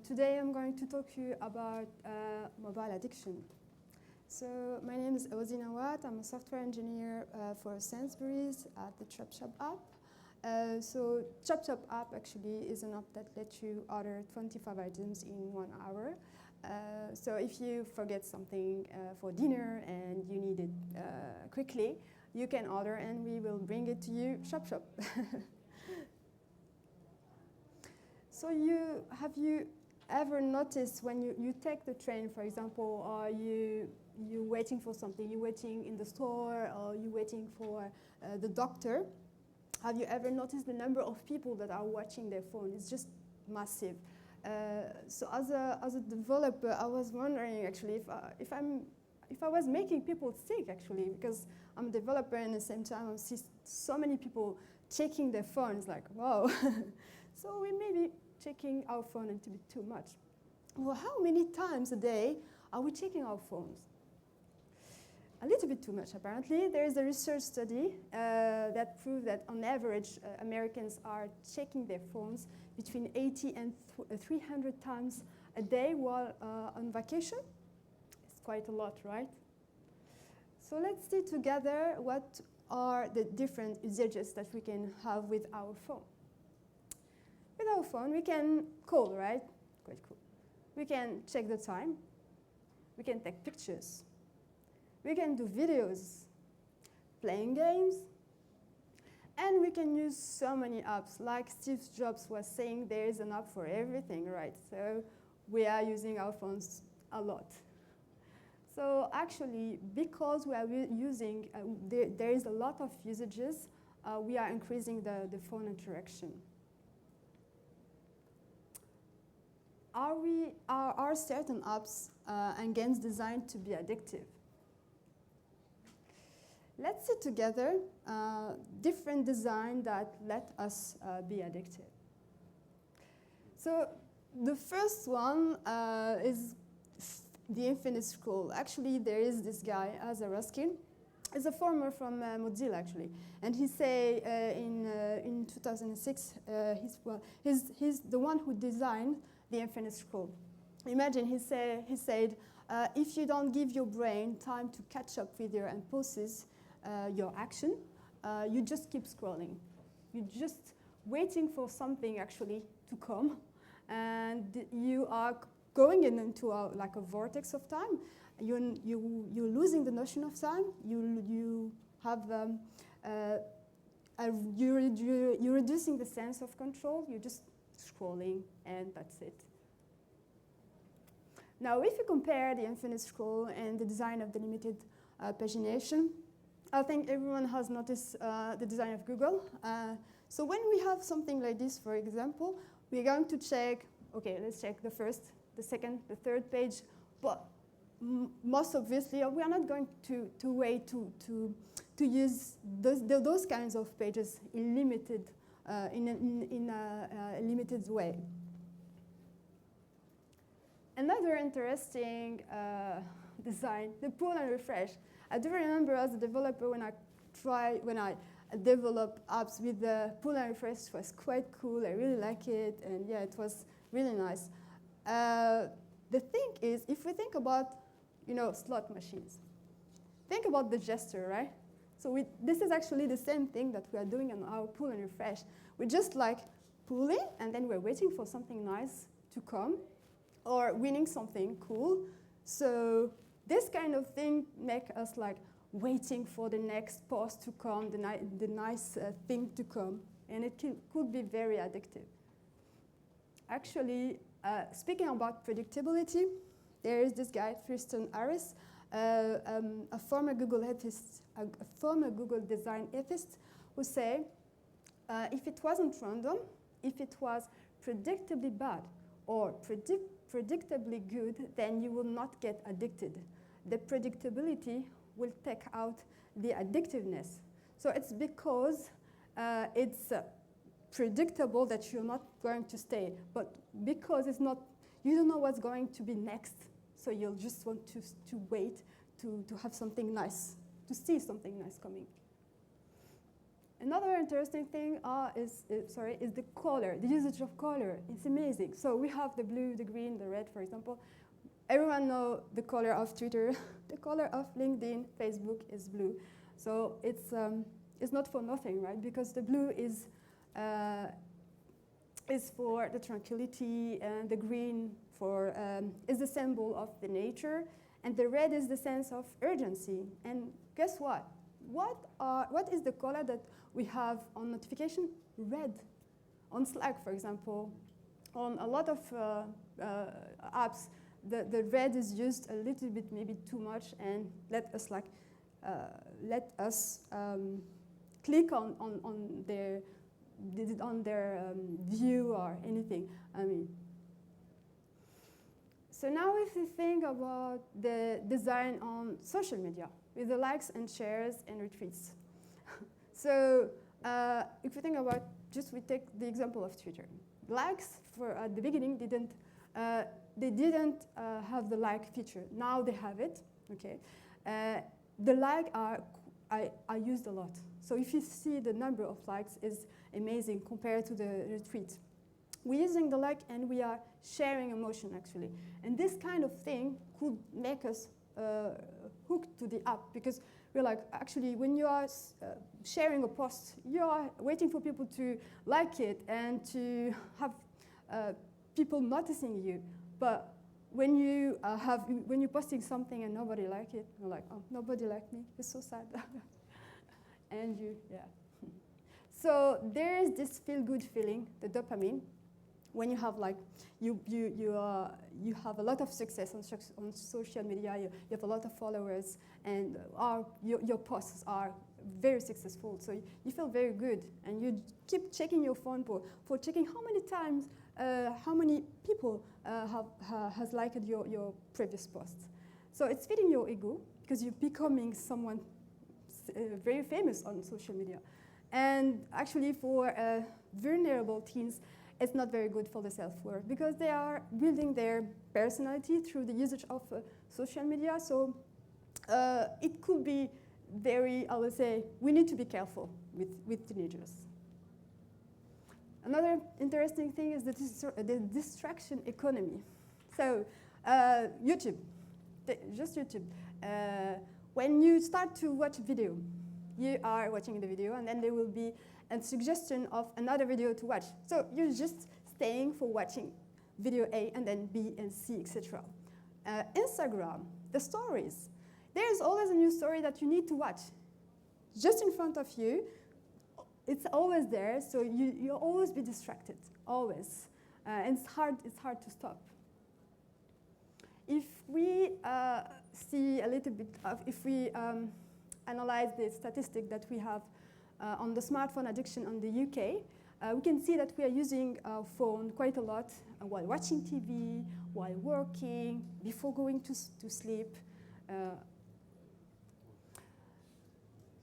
Today I'm going to talk to you about mobile addiction. So my name is Haouat. I'm a software engineer for Sainsbury's at the ChopShop app. So ChopShop app actually is an app that lets you order 25 items in 1 hour. So if you forget something for dinner and you need it quickly, you can order and we will bring it to you, ChopShop. So have you ever noticed when you take the train, for example, or you're waiting for something, you're waiting in the store, or you're waiting for the doctor, have you ever noticed the number of people that are watching their phone? It's just massive. So as a developer, I was wondering actually if I was making people sick actually, because I'm a developer and at the same time I see so many people checking their phones, like wow. So we may be checking our phone a little bit too much. Well, how many times a day are we checking our phones? A little bit too much, apparently. There is a research study that proved that on average, Americans are checking their phones between 80 and 300 times a day while on vacation. It's quite a lot, right? So let's see together what are the different usages that we can have with our phone. With our phone, we can call, right? Quite cool. We can check the time. We can take pictures. We can do videos, playing games. And we can use so many apps. Like Steve Jobs was saying, there is an app for everything, right? So we are using our phones a lot. So actually, because we are using, there is a lot of usages, we are increasing the phone interaction. Are certain apps and games designed to be addictive? Let's see together different design that let us be addictive. So the first one is the infinite scroll. Actually, there is this guy, Haouat. He's a former from Mozilla, actually. And he say in 2006, he's the one who designed the infinite scroll. Imagine he said, if you don't give your brain time to catch up with your impulses, your action, you just keep scrolling. You're just waiting for something actually to come, and you are going into like a vortex of time. You're losing the notion of time. You're reducing the sense of control. You're just scrolling, and that's it. Now, if you compare the infinite scroll and the design of the limited pagination, I think everyone has noticed the design of Google. So when we have something like this, for example, we're going to check, okay, let's check the first, the second, the third page, but most obviously, we are not going to wait to use those kinds of pages in a limited way. Another interesting design, the pull and refresh. I do remember as a developer when I developed apps with the pull and refresh, it was quite cool. I really like it, and yeah, it was really nice. The thing is, if we think about, slot machines, think about the gesture, right? So this is actually the same thing that we are doing on our pull and refresh. We're just like pulling, and then we're waiting for something nice to come, or winning something cool. So this kind of thing makes us like waiting for the next post to come, the nice thing to come, and it could be very addictive. Actually, speaking about predictability, there is this guy, Tristan Harris, a former Google ethist, a former Google design ethist, who say, if it wasn't random, if it was predictably bad or predictably good, then you will not get addicted. The predictability will take out the addictiveness. So it's because it's predictable that you're not going to stay, but because it's not, you don't know what's going to be next, so you'll just want to wait to have something nice, to see something nice coming. Another interesting thing is the color, the usage of color. It's amazing. So we have the blue, the green, the red, for example. Everyone knows the color of Twitter. The color of LinkedIn, Facebook is blue. So it's not for nothing, right? Because the blue is for the tranquility, and the green is the symbol of the nature, and the red is the sense of urgency. And guess what? What is the color that we have on notification? Red. On Slack, for example, on a lot of apps, the red is used a little bit, maybe too much, and let us click on their view or anything. I mean. So now if we think about the design on social media, with the likes and shares and retweets. So if we think about, we take the example of Twitter. Likes at the beginning didn't have the like feature. Now they have it. Okay, the like are used a lot. So if you see the number of likes is amazing compared to the retweet. We're using the like and we are sharing emotion actually. And this kind of thing could make us hooked to the app, because we're like, actually, when you are sharing a post, you are waiting for people to like it and to have people noticing you. But when you're posting something and nobody like it, you're like, oh, nobody liked me. It's so sad. And yeah. So there is this feel-good feeling, the dopamine, when you have you have a lot of success on social media, you have a lot of followers, and your posts are very successful. So you feel very good, and you keep checking your phone for checking how many times, how many people has liked your previous posts. So it's feeding your ego, because you're becoming someone very famous on social media. And actually for vulnerable teens, it's not very good for the self-worth, because they are building their personality through the usage of social media. So it could be very, I would say, we need to be careful with teenagers. Another interesting thing is the distraction economy. So YouTube, just YouTube. When you start to watch a video, you are watching the video, and then there will be a suggestion of another video to watch. So you're just staying for watching video A and then B and C, etc. Instagram, the stories. There's always a new story that you need to watch. Just in front of you, it's always there, so you'll always be distracted, always. And it's hard to stop. If we see a little bit of, if we analyze the statistic that we have on the smartphone addiction on the UK, we can see that we are using our phone quite a lot while watching TV, while working, before going to sleep.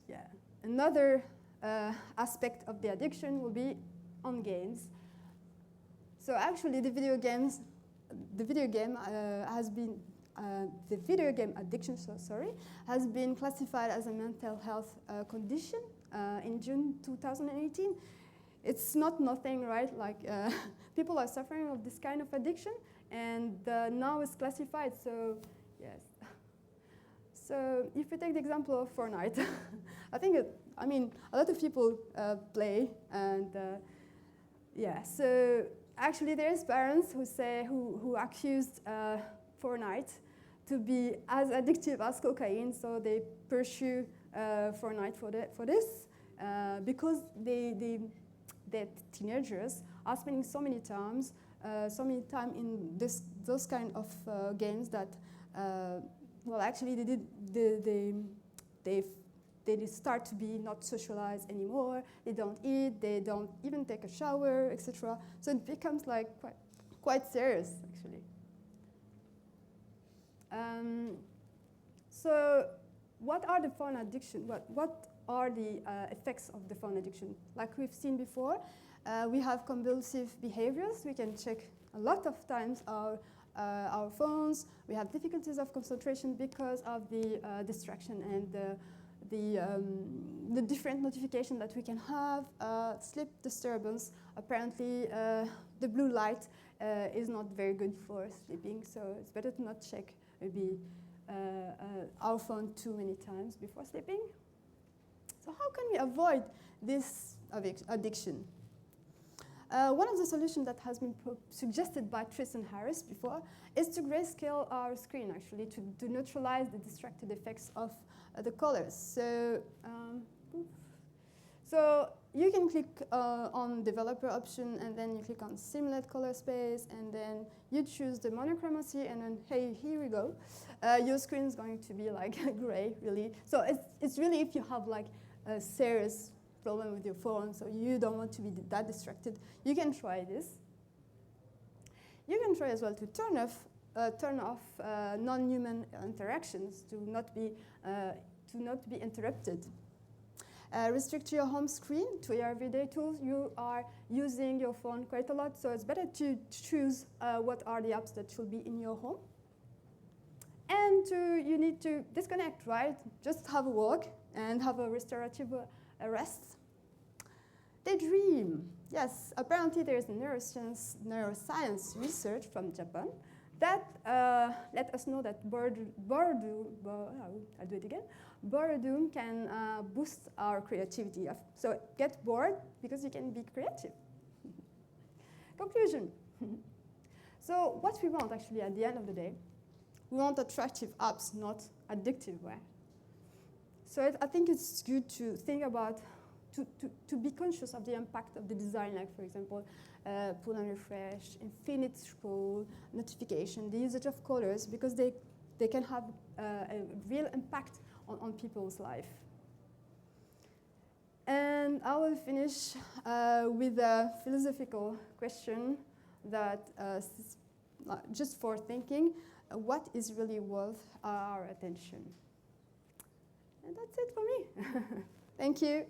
Yeah. Another aspect of the addiction will be on games. So actually, the video game addiction, has been classified as a mental health condition in June 2018. It's not nothing, right? Like people are suffering of this kind of addiction, and now it's classified. So yes. So if we take the example of Fortnite, I mean, a lot of people play, and yeah. So actually, there's parents who accused Fortnite to be as addictive as cocaine, so they pursue Fortnite for this because the teenagers are spending so many time in those kind of games that well, actually they start to be not socialized anymore. They don't eat. They don't even take a shower, etc. So it becomes like quite serious, actually. So what are the phone addiction? What are the effects of the phone addiction? Like we've seen before, we have compulsive behaviors. We can check a lot of times our phones. We have difficulties of concentration because of the distraction and the different notification that we can have. Sleep disturbance, apparently the blue light is not very good for sleeping, so it's better to not check maybe our phone too many times before sleeping. So how can we avoid this addiction? One of the solutions that has been suggested by Tristan Harris before is to grayscale our screen, actually, to neutralize the distracted effects of the colors. So you can click on developer option, and then you click on simulate color space, and then you choose the monochromacy, and then hey, here we go. Your screen is going to be like gray, really. So it's really if you have like a serious problem with your phone, so you don't want to be that distracted, you can try this. You can try as well to turn off non-human interactions, to not be interrupted. Restrict your home screen to your everyday tools. You are using your phone quite a lot, so it's better to choose what are the apps that should be in your home. And you need to disconnect, right? Just have a walk and have a restorative rest. Daydream. Yes, apparently there is neuroscience research from Japan that let us know that boredom can boost our creativity. So get bored because you can be creative. Conclusion. So what we want actually at the end of the day, we want attractive apps, not addictive ones. So I think it's good to think about, to be conscious of the impact of the design, like for example, pull and refresh, infinite scroll, notification, the usage of colors, because they can have a real impact on people's life. And I will finish with a philosophical question that, just for thinking, what is really worth our attention? And that's it for me. Thank you.